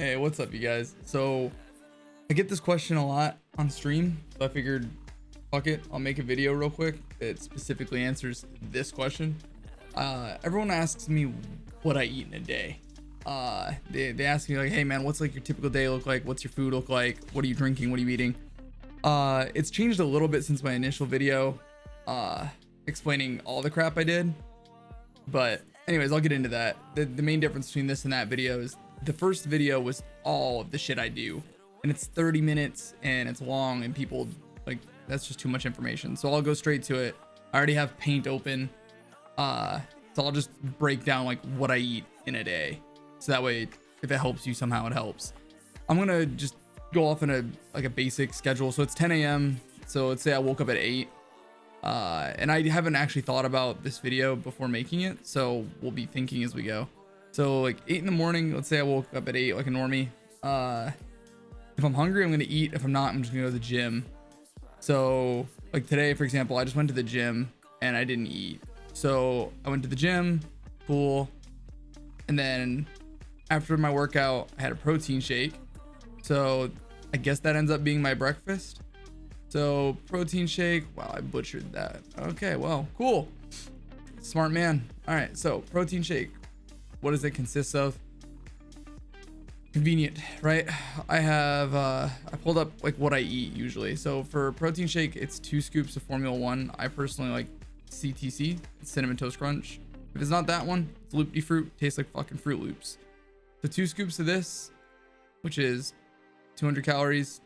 Hey, what's up, you guys? So I get this question a lot on stream, so I figured, fuck it, I'll make a video real quick that specifically answers this question. Everyone asks me what I eat in a day. They ask me like, hey man, what's like your typical day look like? What's your food look like? What are you drinking? What are you eating? It's changed a little bit since my initial video, explaining all the crap I did. But anyways, I'll get into that. The main difference between this and that video is the first video was all of the shit I do, and it's 30 minutes and it's long, and people like, that's just too much information. So I'll go straight to it. I already have Paint open. So I'll just break down like what I eat in a day. So that way, if it helps you somehow, it helps. I'm gonna just go off in a basic schedule. So it's 10 a.m. So let's say I woke up at 8. And I haven't actually thought about this video before making it, so we'll be thinking as we go. So like 8 in the morning, let's say I woke up at 8 like a normie. If I'm hungry, I'm gonna eat. If I'm not, I'm just gonna go to the gym. So like today, for example, I just went to the gym and I didn't eat. So I went to the gym, cool. And then after my workout, I had a protein shake. So I guess that ends up being my breakfast. So protein shake, wow, I butchered that. Okay, well, cool. Smart man. All right, so protein shake. What does it consist of? Convenient, right? I pulled up like what I eat usually. So for protein shake, it's 2 scoops of Formula 1. I personally like CTC, Cinnamon Toast Crunch. If it's not that one, it's Loopty Fruit. Tastes like fucking Fruit Loops. So 2 scoops of this, which is 200 calories,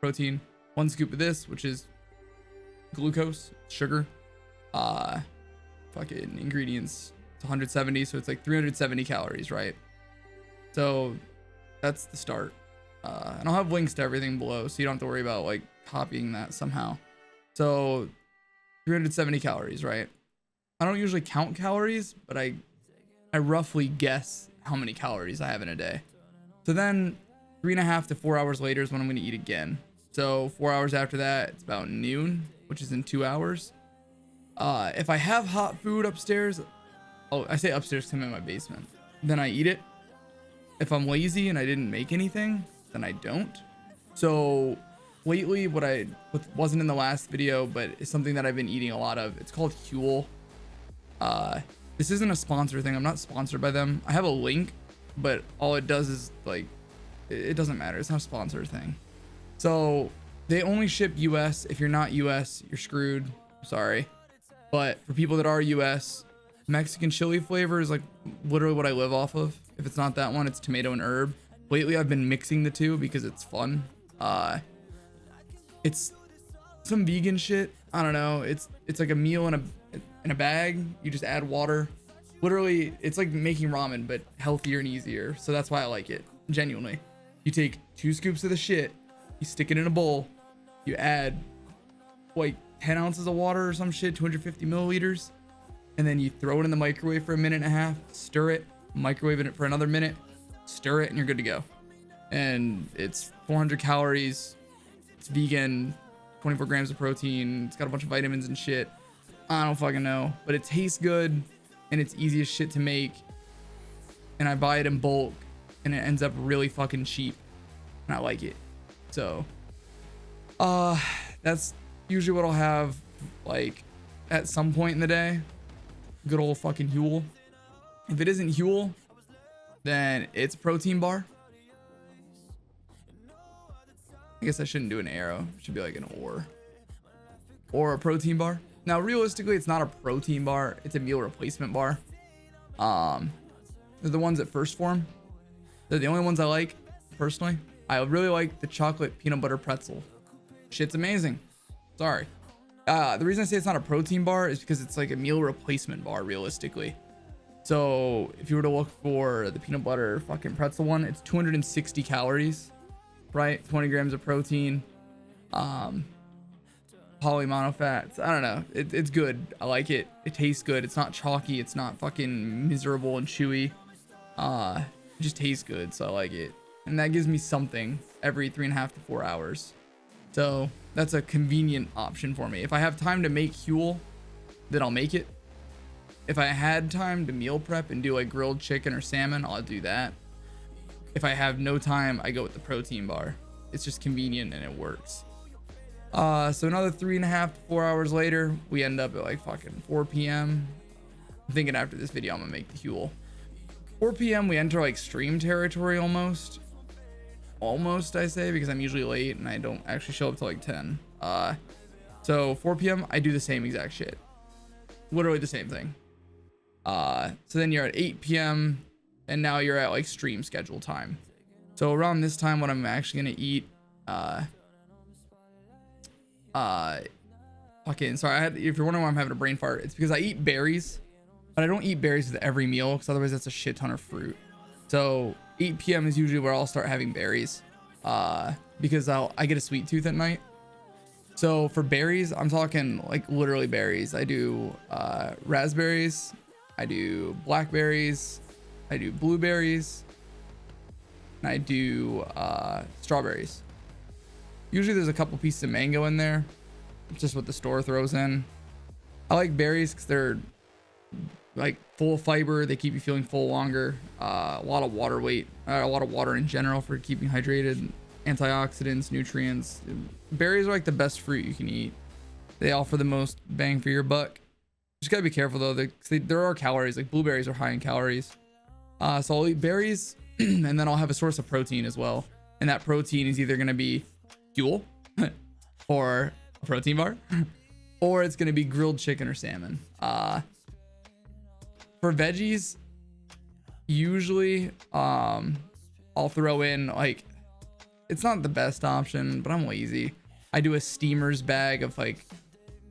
protein. 1 scoop of this, which is glucose, sugar. Fucking ingredients, it's 170, so it's like 370 calories, right? So that's the start. And I'll have links to everything below, so you don't have to worry about like copying that somehow. So 370 calories, right? I don't usually count calories, but I roughly guess how many calories I have in a day. So then 3.5 to 4 hours later is when I'm going to eat again. So 4 hours after that, it's about noon, which is in 2 hours. If I have hot food upstairs, oh, I say upstairs because I'm in my basement, then I eat it. If I'm lazy and I didn't make anything, then I don't. So lately, what wasn't in the last video, but it's something that I've been eating a lot of. It's called 𝐏𝐶𝐬𝐢𝐬. This isn't a sponsor thing. I'm not sponsored by them. I have a link, but all it does is like, it doesn't matter. It's not a sponsor thing. So they only ship US. If you're not US, you're screwed. Sorry. But for people that are US, Mexican chili flavor is like literally what I live off of. If it's not that one, it's tomato and herb. Lately, I've been mixing the two because it's fun. It's some vegan shit. I don't know. It's like a meal in a bag. You just add water. Literally, it's like making ramen, but healthier and easier. So that's why I like it. Genuinely. You take 2 scoops of the shit. You stick it in a bowl. You add like 10 ounces of water or some shit, 250 milliliters. And then you throw it in the microwave for 1.5 minutes, stir it, microwave it for another minute, stir it, and you're good to go. And it's 400 calories. It's vegan, 24 grams of protein. It's got a bunch of vitamins and shit. I don't fucking know, but it tastes good and it's easy as shit to make. And I buy it in bulk and it ends up really fucking cheap. And I like it. So, that's usually what I'll have like at some point in the day. Good old fucking 𝐏𝐬𝐢. If it isn't 𝐏𝐬𝐢, then it's a protein bar. I guess I shouldn't do an arrow. It should be like an or a protein bar. Now, realistically, it's not a protein bar. It's a meal replacement bar. They're the ones at first form. They're the only ones I like personally. I really like the chocolate peanut butter pretzel. Shit's amazing. Sorry. The reason I say it's not a protein bar is because it's like a meal replacement bar, realistically. So if you were to look for the peanut butter fucking pretzel one, it's 260 calories, right? 20 grams of protein, polymonofats. I don't know. It's good. I like it. It tastes good. It's not chalky. It's not fucking miserable and chewy. It just tastes good. So I like it. And that gives me something every 3.5 to 4 hours. So that's a convenient option for me. If I have time to make 𝐏𝐬𝐢, then I'll make it. If I had time to meal prep and do like grilled chicken or salmon, I'll do that. If I have no time, I go with the protein bar. It's just convenient and it works. So another 3.5 to 4 hours later, we end up at like fucking 4 p.m. I'm thinking after this video, I'm gonna make the Huel. 4 p.m. we enter like stream territory almost. Almost, I say, because I'm usually late and I don't actually show up till like 10. So 4 p.m. I do the same exact shit. Literally the same thing. So then you're at 8 p.m. and now you're at like stream schedule time. So around this time, what I'm actually gonna eat, fucking sorry, if you're wondering why I'm having a brain fart, it's because I eat berries, but I don't eat berries with every meal because otherwise that's a shit ton of fruit. So 8 p.m. is usually where I'll start having berries, because I get a sweet tooth at night. So for berries, I'm talking like literally berries. I do raspberries, I do blackberries, I do blueberries, and I do strawberries. Usually there's a couple pieces of mango in there. It's just what the store throws in. I like berries because they're like full of fiber. They keep you feeling full longer. A lot of water weight, a lot of water in general for keeping hydrated. Antioxidants, nutrients. Berries are like the best fruit you can eat. They offer the most bang for your buck. Just gotta be careful though. There are calories. Like blueberries are high in calories. So I'll eat berries and then I'll have a source of protein as well. And that protein is either gonna be Huel or a protein bar, or it's gonna be grilled chicken or salmon. For veggies, usually I'll throw in like, it's not the best option, but I'm lazy. I do a steamer's bag of like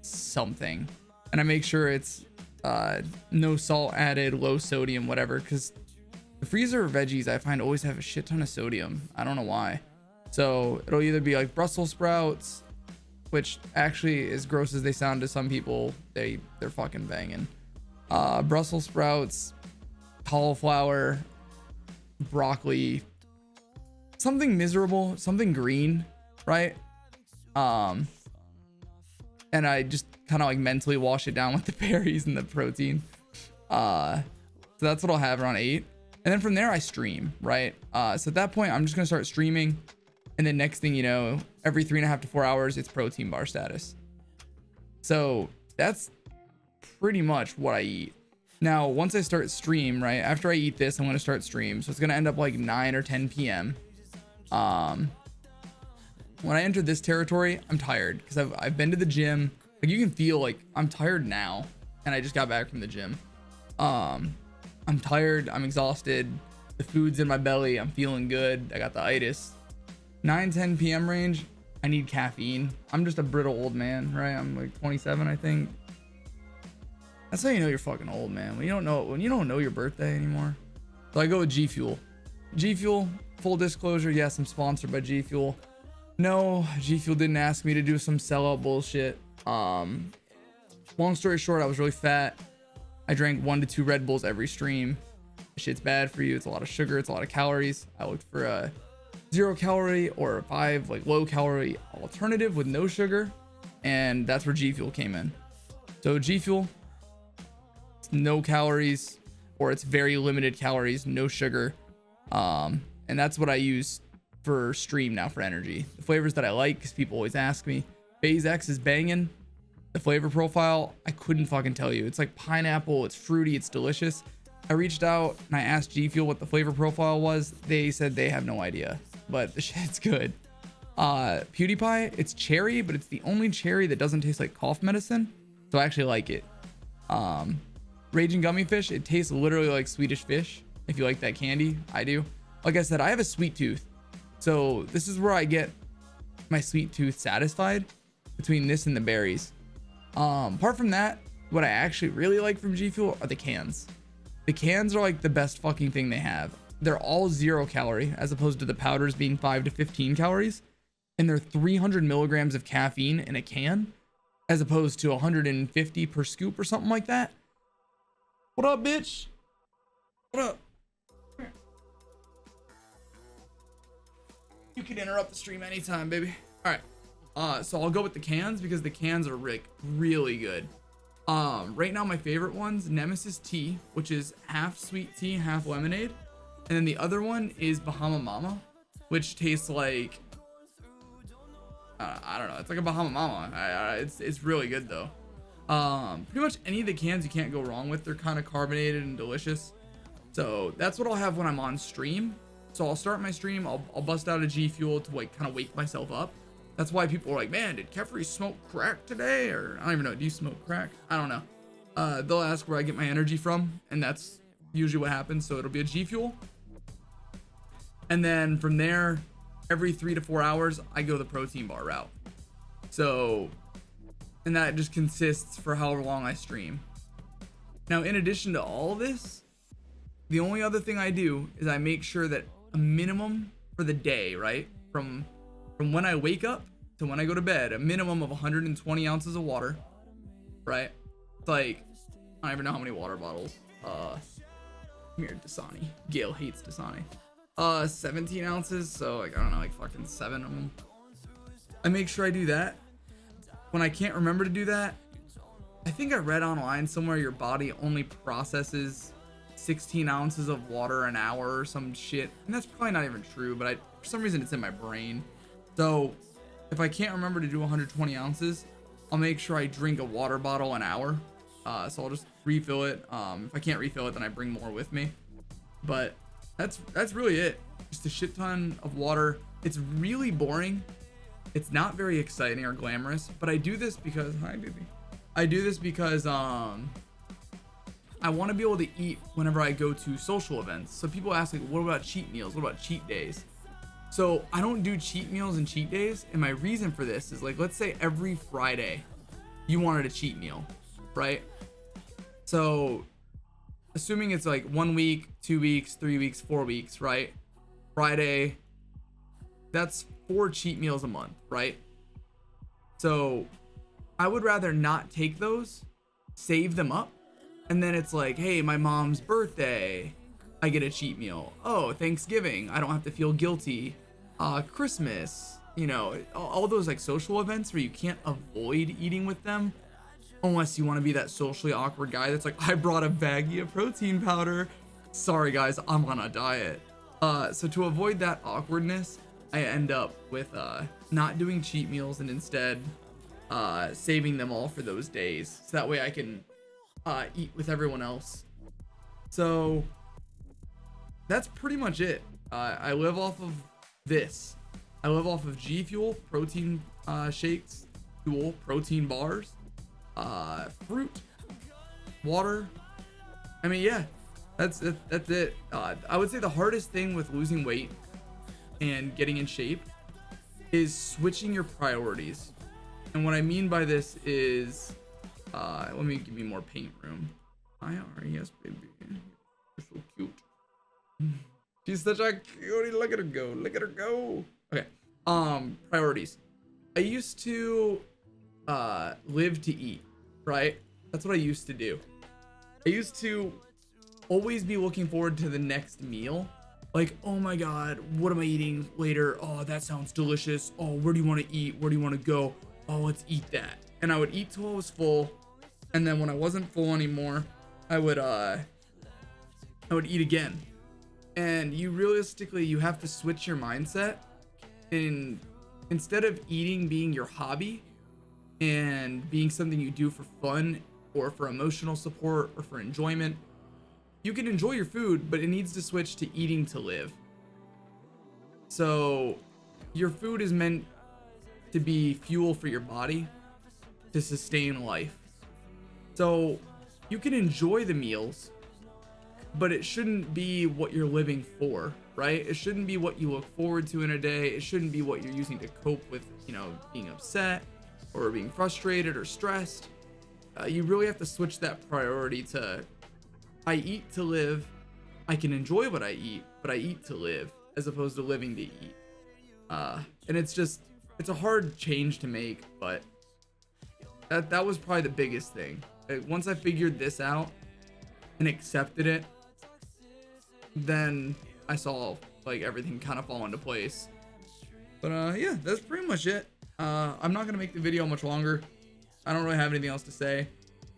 something, and I make sure it's no salt added, low sodium, whatever, because the freezer veggies I find always have a shit ton of sodium. I don't know why. So it'll either be like Brussels sprouts, which actually, as gross as they sound to some people, they're fucking banging. Brussels sprouts, cauliflower, broccoli, something miserable, something green, right? And I just kind of like mentally wash it down with the berries and the protein. So that's what I'll have around 8. And then from there I stream, right? So at that point I'm just gonna start streaming, and then next thing you know, every 3.5 to 4 hours it's protein bar status. So that's pretty much what I eat. Now once I start stream, right after I eat this, I'm gonna start stream, so it's gonna end up like 9 or 10 p.m. When I enter this territory, I'm tired because I've been to the gym. Like you can feel like I'm tired now, and I just got back from the gym. I'm tired, I'm exhausted, the food's in my belly, I'm feeling good, I got the itis. 9-10 p.m. range, I need caffeine. I'm just a brittle old man, right? I'm like 27, I think. That's how you know you're fucking old, man. When you don't know your birthday anymore. So I go with G-Fuel. G-Fuel, full disclosure, yes, I'm sponsored by G-Fuel. No, G-Fuel didn't ask me to do some sellout bullshit. Long story short, I was really fat. I drank 1 to 2 Red Bulls every stream. Shit's bad for you. It's a lot of sugar. It's a lot of calories. I looked for a 0 calorie or a 5 like low calorie alternative with no sugar, and that's where G Fuel came in. So G Fuel, it's no calories, or it's very limited calories, no sugar, and that's what I use for stream now for energy. The flavors that I like, because people always ask me, FaZe X is banging. The flavor profile, I couldn't fucking tell you. It's like pineapple, it's fruity, it's delicious. I reached out and I asked G Fuel what the flavor profile was. They said they have no idea, but the shit's good. Pewdiepie, it's cherry, but it's the only cherry that doesn't taste like cough medicine, so I actually like it. Ragin Gummy Fish, it tastes literally like Swedish fish. If you like that candy, I do. Like I said, I have a sweet tooth, so this is where I get my sweet tooth satisfied, between this and the berries. Apart from that, what I actually really like from G Fuel are the cans. The cans are like the best fucking thing they have. They're all 0 calorie, as opposed to the powders being 5 to 15 calories, and they're 300 milligrams of caffeine in a can, as opposed to 150 per scoop or something like that. What up, bitch? What up? You can interrupt the stream anytime, baby. All right. So I'll go with the cans because the cans are really good. Right now my favorite one's Nemesis tea, which is half sweet tea, half lemonade. And then the other one is Bahama Mama, which tastes like, I don't know. It's like a Bahama Mama. It's really good though. Pretty much any of the cans you can't go wrong with. They're kind of carbonated and delicious. So that's what I'll have when I'm on stream. So I'll start my stream. I'll bust out a G Fuel to like kind of wake myself up. That's why people are like, man, did Kephrii smoke crack today? Or I don't even know. Do you smoke crack? I don't know. They'll ask where I get my energy from, and that's usually what happens. So it'll be a G Fuel. And then from there, every 3 to 4 hours, I go the protein bar route. So, and that just consists for however long I stream. Now, in addition to all this, the only other thing I do is I make sure that a minimum for the day, right? From when I wake up to when I go to bed, a minimum of 120 ounces of water, right? It's like, I don't even know how many water bottles. Come here, Dasani. Gail hates Dasani. 17 ounces, so like, I don't know, like fucking 7 of them. I make sure I do that. When I can't remember to do that, I think I read online somewhere your body only processes 16 ounces of water an hour or some shit. And that's probably not even true, but for some reason it's in my brain. So if I can't remember to do 120 ounces, I'll make sure I drink a water bottle an hour. So I'll just refill it. If I can't refill it, then I bring more with me. But that's really it. Just a shit ton of water. It's really boring. It's not very exciting or glamorous, but I do this because, hi baby. I do this because I want to be able to eat whenever I go to social events. So people ask like, what about cheat meals? What about cheat days? So I don't do cheat meals and cheat days. And my reason for this is like, let's say every Friday you wanted a cheat meal, right? So assuming it's like 1 week, 2 weeks, 3 weeks, 4 weeks, right? Friday, that's 4 cheat meals a month, right? So I would rather not take those, save them up, and then it's like, hey, my mom's birthday, I get a cheat meal. Oh, Thanksgiving, I don't have to feel guilty. Christmas, you know, all those like social events where you can't avoid eating with them unless you want to be that socially awkward guy that's like, I brought a baggie of protein powder. Sorry guys, I'm on a diet. So to avoid that awkwardness, I end up with not doing cheat meals and instead saving them all for those days. So that way I can eat with everyone else. So that's pretty much it. I live off of this. I live off of G Fuel, protein shakes, Fuel, protein bars, fruit, water. I mean, yeah, that's it. I would say the hardest thing with losing weight and getting in shape is switching your priorities. And what I mean by this is, let me give me more paint room. Yes, baby. You're so cute. She's such a cutie. Look at her go. Look at her go. Okay. Priorities. I used to live to eat, right? That's what I used to do. I used to always be looking forward to the next meal. Like, oh my God, what am I eating later? Oh, that sounds delicious. Oh, where do you want to eat? Where do you want to go? Oh, let's eat that. And I would eat till I was full. And then when I wasn't full anymore, I would eat again. And you have to switch your mindset. And instead of eating being your hobby and being something you do for fun or for emotional support or for enjoyment, you can enjoy your food, but it needs to switch to eating to live. So your food is meant to be fuel for your body to sustain life. So you can enjoy the meals, but it shouldn't be what you're living for, right? It shouldn't be what you look forward to in a day. It shouldn't be what you're using to cope with, you know, being upset or being frustrated or stressed. You really have to switch that priority to, I eat to live. I can enjoy what I eat, but I eat to live as opposed to living to eat. And it's a hard change to make, but that was probably the biggest thing. Once I figured this out and accepted it, then I saw like everything kind of fall into place. But yeah, that's pretty much it. I'm not gonna make the video much longer. I don't really have anything else to say.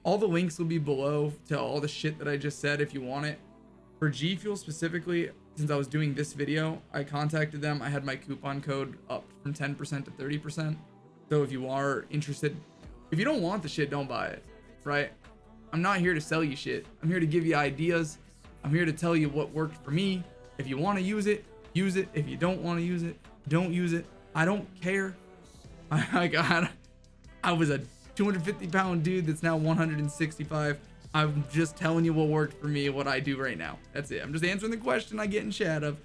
All the links will be below to all the shit that I just said if you want it. For G Fuel specifically, since I was doing this video, I contacted them. I had my coupon code up from 10% to 30%. So if you are interested, if you don't want the shit, don't buy it, right? I'm not here to sell you shit. I'm here to give you ideas. I'm here to tell you what worked for me. If you want to use it, use it. If you don't want to use it, don't use it. I don't care. I was a 250-pound dude that's now 165. I'm just telling you what worked for me, what I do right now. That's it. I'm just answering the question I get in chat of,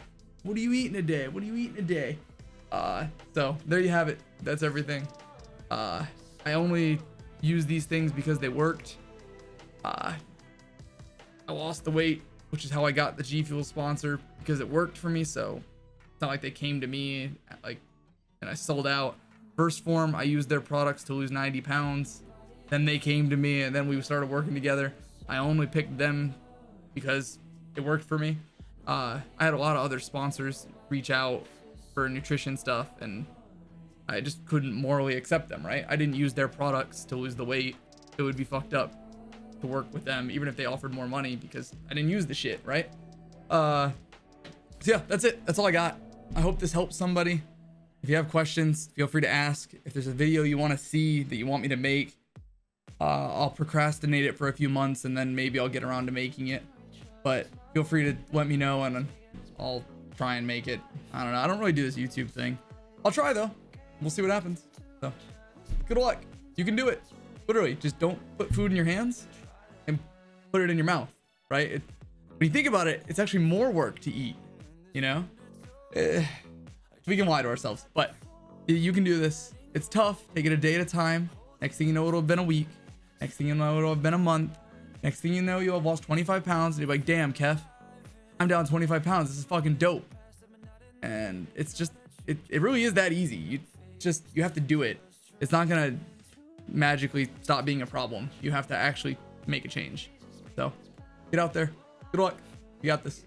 what are you eating a day? What are you eating a day? So there you have it. That's everything. I only use these things because they worked. I lost the weight, which is how I got the G Fuel sponsor, because it worked for me. So it's not like they came to me and I sold out. First Phorm, I used their products to lose 90 pounds. Then they came to me and then we started working together. I only picked them because it worked for me. I had a lot of other sponsors reach out for nutrition stuff and I just couldn't morally accept them, right? I didn't use their products to lose the weight. It would be fucked up to work with them, even if they offered more money, because I didn't use the shit, right? So yeah, that's it. That's all I got. I hope this helps somebody. If you have questions, feel free to ask. If there's a video you want to see that you want me to make, I'll procrastinate it for a few months and then maybe I'll get around to making it. But feel free to let me know and I'll try and make it. I don't know. I don't really do this YouTube thing. I'll try though. We'll see what happens. So good luck. You can do it. Literally, just don't put food in your hands and put it in your mouth, right? When you think about it, it's actually more work to eat, you know? We can lie to ourselves, but you can do this. It's tough. Take it a day at a time. Next thing you know, it'll have been a week. Next thing you know, it'll have been a month. Next thing you know, you'll have lost 25 pounds and you're like, damn, Kev, I'm down 25 pounds. This is fucking dope. And it's just, it really is that easy. You have to do it. It's not gonna magically stop being a problem. You have to actually make a change. So get out there. Good luck. You got this.